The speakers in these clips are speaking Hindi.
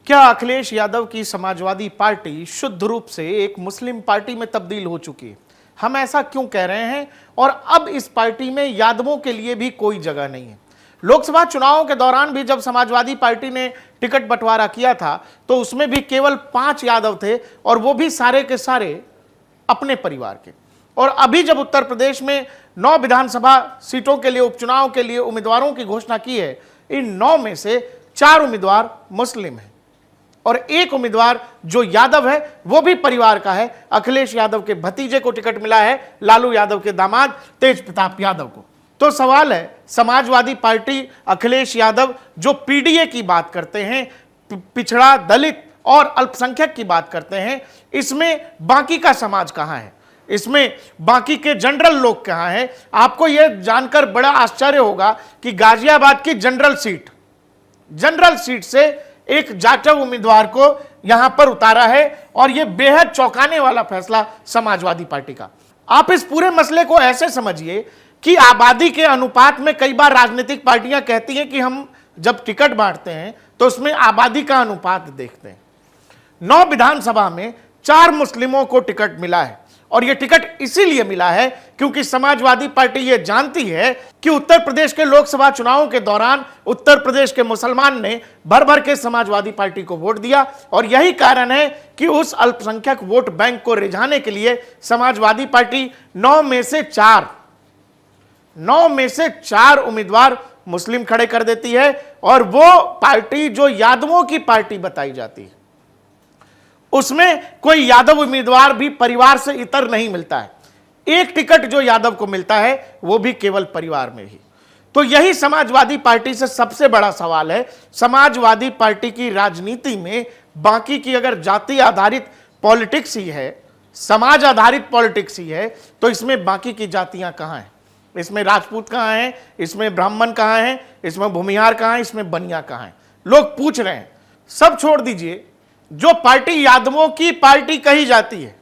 क्या अखिलेश यादव की समाजवादी पार्टी शुद्ध रूप से एक मुस्लिम पार्टी में तब्दील हो चुकी है? हम ऐसा क्यों कह रहे हैं? और अब इस पार्टी में यादवों के लिए भी कोई जगह नहीं है। लोकसभा चुनावों के दौरान भी जब समाजवादी पार्टी ने टिकट बंटवारा किया था तो उसमें भी केवल 5 यादव थे, और वो भी सारे के सारे अपने परिवार के। और अभी जब उत्तर प्रदेश में 9 विधानसभा सीटों के लिए उपचुनाव के लिए उम्मीदवारों की घोषणा की है, इन 9 में से 4 उम्मीदवार मुस्लिम हैं और एक उम्मीदवार जो यादव है वो भी परिवार का है। अखिलेश यादव के भतीजे को टिकट मिला है, लालू यादव के दामाद तेज प्रताप यादव को। तो सवाल है, समाजवादी पार्टी अखिलेश यादव जो पीडीए की बात करते हैं, पिछड़ा, दलित और अल्पसंख्यक की बात करते हैं, इसमें बाकी का समाज कहां है? इसमें बाकी के जनरल लोग कहां हैं? आपको यह जानकर बड़ा आश्चर्य होगा कि गाजियाबाद की जनरल सीट से एक जाटव उम्मीदवार को यहां पर उतारा है, और यह बेहद चौंकाने वाला फैसला समाजवादी पार्टी का। आप इस पूरे मसले को ऐसे समझिए कि आबादी के अनुपात में कई बार राजनीतिक पार्टियां कहती हैं कि हम जब टिकट बांटते हैं तो उसमें आबादी का अनुपात देखते हैं। 9 विधानसभा में 4 मुस्लिमों को टिकट मिला है, और यह टिकट इसीलिए मिला है क्योंकि समाजवादी पार्टी यह जानती है कि उत्तर प्रदेश के लोकसभा चुनावों के दौरान उत्तर प्रदेश के मुसलमान ने भर भर के समाजवादी पार्टी को वोट दिया, और यही कारण है कि उस अल्पसंख्यक वोट बैंक को रिझाने के लिए समाजवादी पार्टी 9 में से 4 उम्मीदवार मुस्लिम खड़े कर देती है। और वो पार्टी जो यादवों की पार्टी बताई जाती है, उसमें कोई यादव उम्मीदवार भी परिवार से इतर नहीं मिलता है। एक टिकट जो यादव को मिलता है वो भी केवल परिवार में ही। तो यही समाजवादी पार्टी से सबसे बड़ा सवाल है। समाजवादी पार्टी की राजनीति में बाकी की अगर जाति आधारित पॉलिटिक्स ही है, समाज आधारित पॉलिटिक्स ही है, तो इसमें बाकी की जातियां कहां हैं? इसमें राजपूत कहां हैं? इसमें ब्राह्मण कहां हैं? इसमें भूमिहार कहां हैं? इसमें बनिया कहां हैं? लोग पूछ रहे हैं। सब छोड़ दीजिए, जो पार्टी यादवों की पार्टी कही जाती है,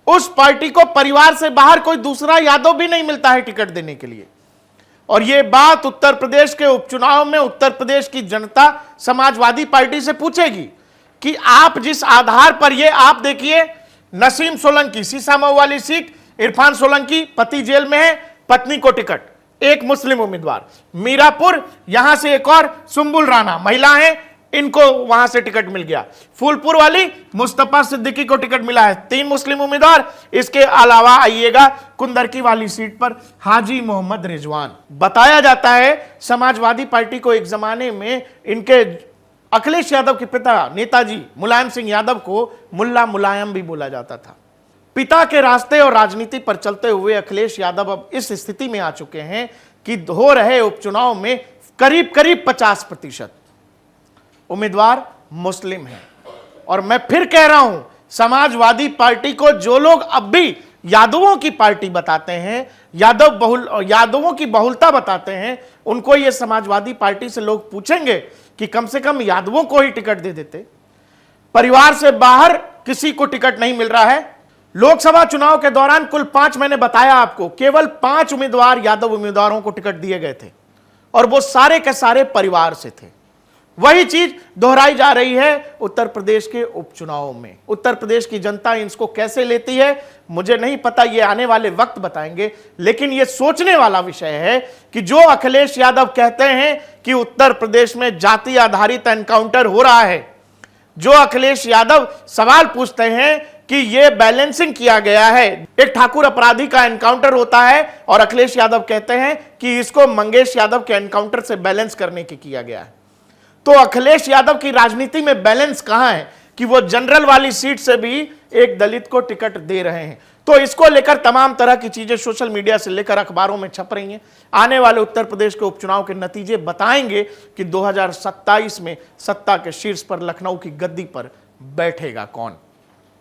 उस पार्टी को परिवार से बाहर कोई दूसरा यादव भी नहीं मिलता है टिकट देने के लिए। और यह बात उत्तर प्रदेश के उपचुनाव में उत्तर प्रदेश की जनता समाजवादी पार्टी से पूछेगी कि आप जिस आधार पर, यह आप देखिए, नसीम सोलंकी सीसामऊ वाली सीट, इरफान सोलंकी पति जेल में है, पत्नी को टिकट, एक मुस्लिम उम्मीदवार। मीरापुर, यहां से एक और सुंबुल राणा महिला है, इनको वहां से टिकट मिल गया। फूलपुर वाली मुस्तफा सिद्दीकी को टिकट मिला है, 3 मुस्लिम उम्मीदवार। इसके अलावा आइएगा कुंदरकी वाली सीट पर हाजी मोहम्मद रिजवान। बताया जाता है समाजवादी पार्टी को एक जमाने में इनके अखिलेश यादव के पिता नेताजी मुलायम सिंह यादव को मुल्ला मुलायम भी बोला जाता था। पिता के रास्ते और राजनीति पर चलते हुए अखिलेश यादव अब इस स्थिति में आ चुके हैं कि हो रहे उपचुनाव में करीब 50% उम्मीदवार मुस्लिम हैं। और मैं फिर कह रहा हूं, समाजवादी पार्टी को जो लोग अब भी यादवों की पार्टी बताते हैं, यादवों की बहुलता बताते हैं, उनको यह समाजवादी पार्टी से लोग पूछेंगे कि कम से कम यादवों को ही टिकट दे देते। परिवार से बाहर किसी को टिकट नहीं मिल रहा है। लोकसभा चुनाव के दौरान कुल 5, मैंने बताया आपको, केवल 5 उम्मीदवार यादव उम्मीदवारों को टिकट दिए गए थे, और वो सारे के सारे परिवार से थे। वही चीज दोहराई जा रही है उत्तर प्रदेश के उपचुनाव में। उत्तर प्रदेश की जनता इसको कैसे लेती है मुझे नहीं पता, ये आने वाले वक्त बताएंगे। लेकिन ये सोचने वाला विषय है कि जो अखिलेश यादव कहते हैं कि उत्तर प्रदेश में जाति आधारित एनकाउंटर हो रहा है, जो अखिलेश यादव सवाल पूछते हैं कि यह बैलेंसिंग किया गया है, एक ठाकुर अपराधी का एनकाउंटर होता है और अखिलेश यादव कहते हैं कि इसको मंगेश यादव के एनकाउंटर से बैलेंस करने के किया गया है। तो अखिलेश यादव की राजनीति में बैलेंस कहां है कि वो जनरल वाली सीट से भी एक दलित को टिकट दे रहे हैं? तो इसको लेकर तमाम तरह की चीजें सोशल मीडिया से लेकर अखबारों में छप रही हैं। आने वाले उत्तर प्रदेश के उपचुनाव के नतीजे बताएंगे कि 2027 में सत्ता के शीर्ष पर लखनऊ की गद्दी पर बैठेगा कौन।